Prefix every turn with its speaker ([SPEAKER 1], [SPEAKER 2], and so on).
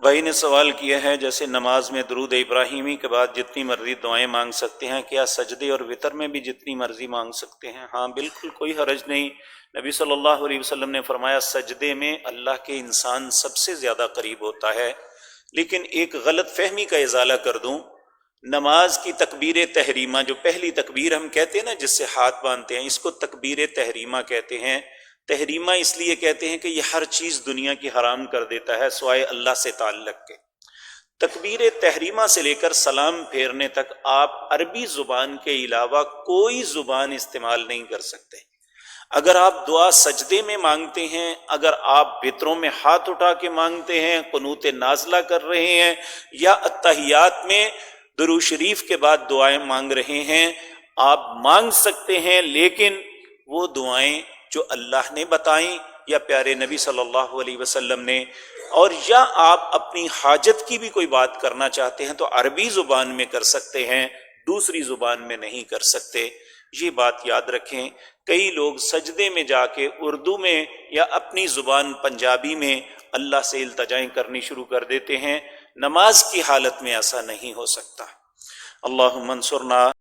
[SPEAKER 1] بھائی نے سوال کیا ہے جیسے نماز میں درود ابراہیمی کے بعد جتنی مرضی دعائیں مانگ سکتے ہیں، کیا سجدے اور وطر میں بھی جتنی مرضی مانگ سکتے ہیں؟ ہاں بالکل، کوئی حرج نہیں۔ نبی صلی اللہ علیہ وسلم نے فرمایا سجدے میں اللہ کے انسان سب سے زیادہ قریب ہوتا ہے۔ لیکن ایک غلط فہمی کا ازالہ کر دوں، نماز کی تکبیر تحریمہ، جو پہلی تکبیر ہم کہتے ہیں نا جس سے ہاتھ باندھتے ہیں، اس کو تکبیر تحریمہ کہتے ہیں۔ تحریمہ اس لیے کہتے ہیں کہ یہ ہر چیز دنیا کی حرام کر دیتا ہے سوائے اللہ سے تعلق کے۔ تکبیر تحریمہ سے لے کر سلام پھیرنے تک آپ عربی زبان کے علاوہ کوئی زبان استعمال نہیں کر سکتے۔ اگر آپ دعا سجدے میں مانگتے ہیں، اگر آپ وطروں میں ہاتھ اٹھا کے مانگتے ہیں، قنوت نازلہ کر رہے ہیں، یا اتحیات میں درود شریف کے بعد دعائیں مانگ رہے ہیں، آپ مانگ سکتے ہیں، لیکن وہ دعائیں جو اللہ نے بتائیں یا پیارے نبی صلی اللہ علیہ وسلم نے، اور یا آپ اپنی حاجت کی بھی کوئی بات کرنا چاہتے ہیں تو عربی زبان میں کر سکتے ہیں، دوسری زبان میں نہیں کر سکتے۔ یہ بات یاد رکھیں۔ کئی لوگ سجدے میں جا کے اردو میں یا اپنی زبان پنجابی میں اللہ سے التجائیں کرنی شروع کر دیتے ہیں۔ نماز کی حالت میں ایسا نہیں ہو سکتا۔ اللہم انصرنا